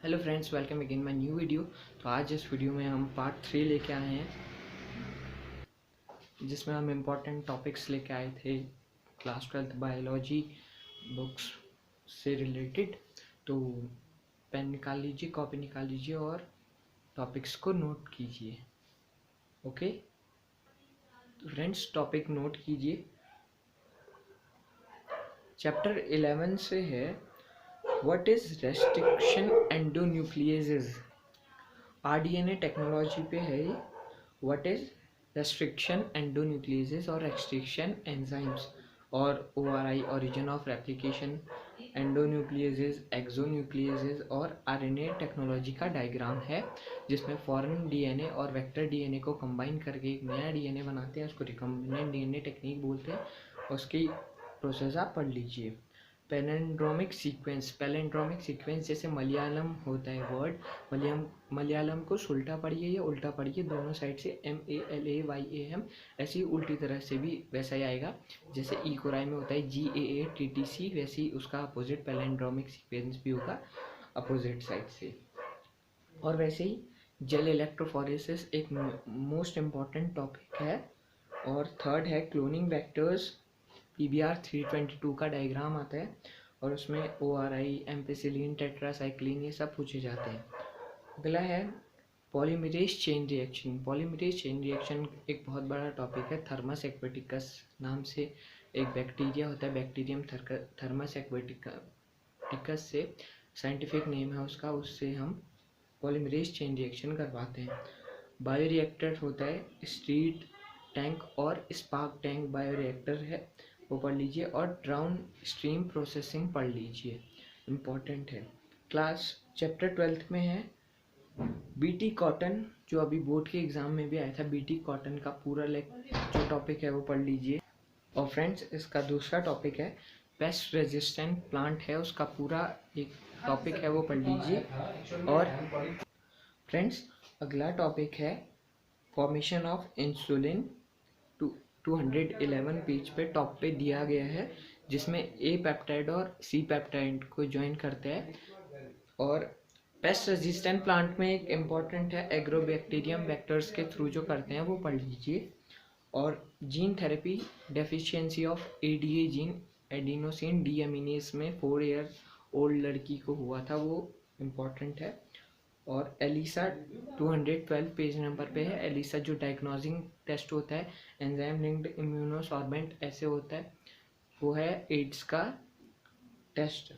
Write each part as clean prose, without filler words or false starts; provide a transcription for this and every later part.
Hello friends, welcome again my new video. तो आज इस वीडियो में हम पार्ट 3 लेके आए हैं, जिसमें हम इम्पोर्टेंट टॉपिक्स लेके आए थे क्लास 12th बायोलॉजी बुक्स से रिलेटेड। तो पेन निकाल लीजिए, कॉपी निकाल लीजिए और टॉपिक्स को नोट कीजिए। ओके, तो फ्रेंड्स टॉपिक नोट कीजिए। चैप्टर 11 से है what is restriction endonucleases. RDNA technology पे है ये। व्हाट इज रेस्ट्रिक्शन एंडोन्यूक्लियेजेस और रेस्ट्रिक्शन एंजाइम्स और ORI origin of replication, endonucleases, exonucleases और आरएनए टेक्नोलॉजी का डायग्राम है, जिसमें फॉरेन डीएनए और वेक्टर डीएनए को कंबाइन करके एक नया डीएनए बनाते हैं। उसको रिकम्बिनेंट डीएनए टेक्निक बोलते हैं। उसकी प्रोसेस आप पढ़ लीजिए। पैलिंड्रोमिक सीक्वेंस जैसे मलयालम होता है वर्ड, मलयालम को उल्टा पढ़िए या उल्टा पढ़िए, दोनों साइड से MALAYAM, ऐसे ही उल्टी तरह से भी वैसा ही आएगा। जैसे ई कोराई में होता है GAATTC, वैसे ही उसका अपोजिट पैलिंड्रोमिक सीक्वेंस भी होगा अपोजिट साइड से। और वैसे ही जेल इलेक्ट्रोफोरेसिस एक मोस्ट इम्पॉर्टेंट टॉपिक है। और थर्ड है क्लोनिंग वेक्टर्स। PBR 322 का डायग्राम आता है और उसमें ORI, एम्पिसिलिन, टेट्रासाइक्लिन ये सब पूछे जाते हैं। अगला है polymerase chain reaction. Polymerase chain reaction एक बहुत बड़ा टॉपिक है। थर्मस एक्वेटिकस नाम से एक बैक्टीरिया होता है, बैक्टीरियम थर्मस एक्वेटिकस से साइंटिफिक नेम है उसका, उससे हम पॉलीमरेज चेन रिएक्शन करवाते हैं। बायोरिएक्टर होता है स्ट्रीट टैंक और स्पार्क टैंक बायोरिएक्टर है, वो पढ़ लीजिए। और डाउन स्ट्रीम प्रोसेसिंग पढ़ लीजिए, इम्पॉर्टेंट है। क्लास चैप्टर 12th में है BT कॉटन, जो अभी बोर्ड के एग्जाम में भी आया था। BT कॉटन का पूरा जो टॉपिक है वो पढ़ लीजिए। और फ्रेंड्स इसका दूसरा टॉपिक है पेस्ट रेजिस्टेंट प्लांट है, उसका पूरा एक टॉपिक है वो पढ़ लीजिए। और फ्रेंड्स अगला टॉपिक है फॉर्मेशन ऑफ इंसुलिन। 211 पेज पे टॉप पे दिया गया है, जिसमें A पेप्टाइड और C पेप्टाइड को ज्वाइन करते हैं। और पेस्ट रेजिस्टेंट प्लांट में एक इम्पॉर्टेंट है एग्रोबैक्टीरियम वेक्टर्स के थ्रू जो करते हैं वो पढ़ लीजिए। और gene therapy, deficiency of ADA gene, adenosine deaminase में 4 ईयर ओल्ड लड़की को हुआ था, वो इम्पॉर्टेंट है। और एलिसा 212 पेज नंबर पे है। एलिसा जो डायग्नोसिंग टेस्ट होता है, एंजाइम लिंक्ड इम्यूनोसॉर्बेंट ऐसे होता है, वो है एड्स का टेस्ट।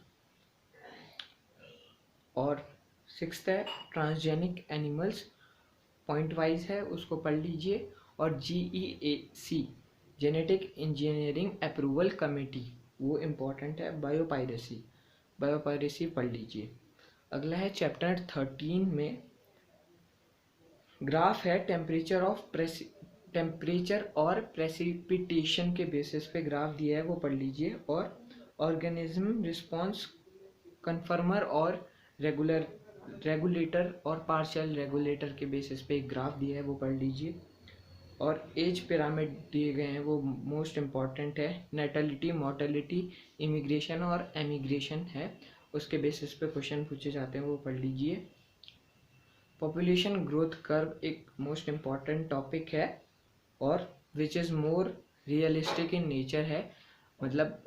और 6th है ट्रांसजेनिक एनिमल्स, पॉइंट वाइज है, उसको पढ़ लीजिए। और GEAC genetic engineering approval committee, वो इम्पोर्टेंट है। बायोपायरेसी पढ़ लीजिए। अगला है चैप्टर 13 में ग्राफ है टेम्परेचर और प्रेसिपिटेशन के बेसिस पे ग्राफ दिया है, वो पढ़ लीजिए। और ऑर्गेनिज्म रिस्पॉन्स कन्फर्मर और रेगुलेटर और पार्शियल रेगुलेटर के बेसिस पे एक ग्राफ दिया है, वो पढ़ लीजिए। और एज पिरामिड दिए गए हैं, वो मोस्ट इम्पॉर्टेंट है। नेटलिटी, मोर्टेलिटी, इमिग्रेशन और एमिग्रेशन है, उसके बेसिस पे क्वेश्चन पूछे जाते हैं, वो पढ़ लीजिए। पॉपुलेशन ग्रोथ कर्व एक मोस्ट इम्पॉर्टेंट टॉपिक है और which is more realistic in nature है। मतलब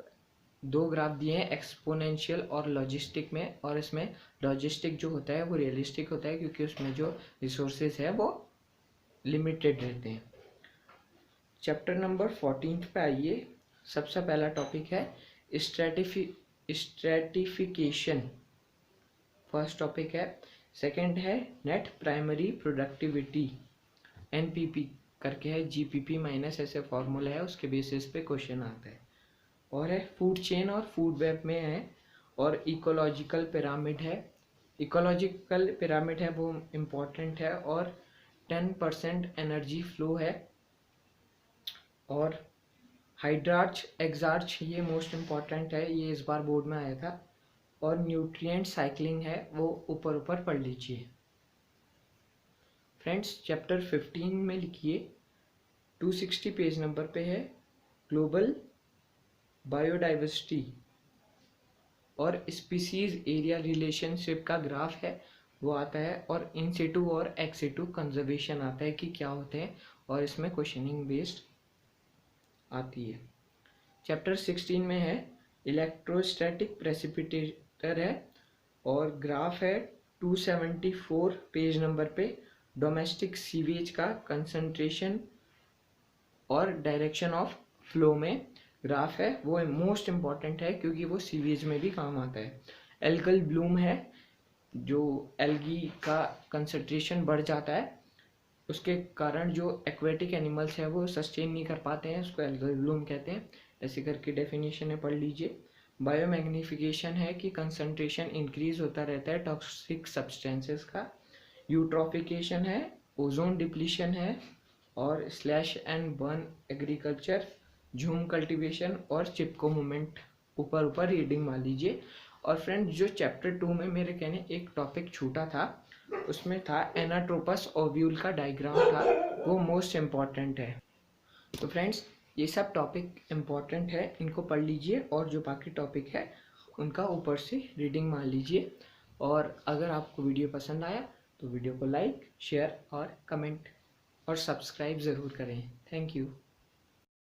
2 ग्राफ दिए हैं, एक्सपोनेंशियल और लॉजिस्टिक में। और इसमें लॉजिस्टिक जो होता है वो रियलिस्टिक होता है, क्योंकि उसमें जो रिसोर्सेज है वो लिमिटेड रहते हैं। चैप्टर नंबर 14 पे आइए। सबसे पहला टॉपिक है स्ट्रेटिफिकेशन, फर्स्ट टॉपिक है। सेकंड है नेट प्राइमरी प्रोडक्टिविटी, NPP करके है, GPP माइनस ऐसे फॉर्मूला है, उसके बेसिस पे क्वेश्चन आता है। और है फूड चेन और फूड वेब में है। और इकोलॉजिकल पिरामिड है, इकोलॉजिकल पिरामिड है वो इम्पोर्टेंट है। और 10% एनर्जी फ्लो है। और हाइड्रार्च एग्जार्च, ये मोस्ट इम्पॉर्टेंट है, ये इस बार बोर्ड में आया था। और न्यूट्रिएंट साइक्लिंग है, वो ऊपर पढ़ लीजिए। फ्रेंड्स चैप्टर 15 में लिखिए, 260 पेज नंबर पे है, ग्लोबल बायोडाइवर्सिटी। और स्पीसीज एरिया रिलेशनशिप का ग्राफ है वो आता है, और इन सिटू और एक्स सिटू कंजर्वेशन आता है कि क्या होते हैं, और इसमें क्वेश्चनिंग बेस्ड आती है। चैप्टर 16 में है इलेक्ट्रोस्टैटिक प्रेसिपिटेटर है, और ग्राफ है 274 पेज नंबर पे। डोमेस्टिक सीवेज का कंसंट्रेशन और डायरेक्शन ऑफ फ्लो में ग्राफ है, वो मोस्ट इम्पॉर्टेंट है क्योंकि वो सीवेज में भी काम आता है। एल्गल ब्लूम है, जो एल्गी का कंसंट्रेशन बढ़ जाता है, उसके कारण जो एक्वेटिक एनिमल्स हैं वो सस्टेन नहीं कर पाते हैं, उसको एल्गल ब्लूम कहते हैं। ऐसे करके डेफिनेशन है, पढ़ लीजिए। बायोमैग्निफिकेशन है कि कंसंट्रेशन इंक्रीज होता रहता है टॉक्सिक सब्सटेंसेस का। यूट्रॉफिकेशन है, ओजोन डिप्लीशन है, और स्लैश एंड बर्न एग्रीकल्चर, झूम कल्टीवेशन और चिपको मूवमेंट ऊपर ऊपर रीडिंग मान लीजिए। और फ्रेंड्स, जो चैप्टर 2 में मेरे कहने एक टॉपिक छूटा था, उसमें था एनाट्रोपस ओव्यूल का डायग्राम था, वो मोस्ट इम्पॉर्टेंट है। तो फ्रेंड्स, ये सब टॉपिक इम्पॉर्टेंट है, इनको पढ़ लीजिए, और जो बाकी टॉपिक है उनका ऊपर से रीडिंग मान लीजिए। और अगर आपको वीडियो पसंद आया तो वीडियो को लाइक, शेयर और कमेंट और सब्सक्राइब ज़रूर करें। Thank you.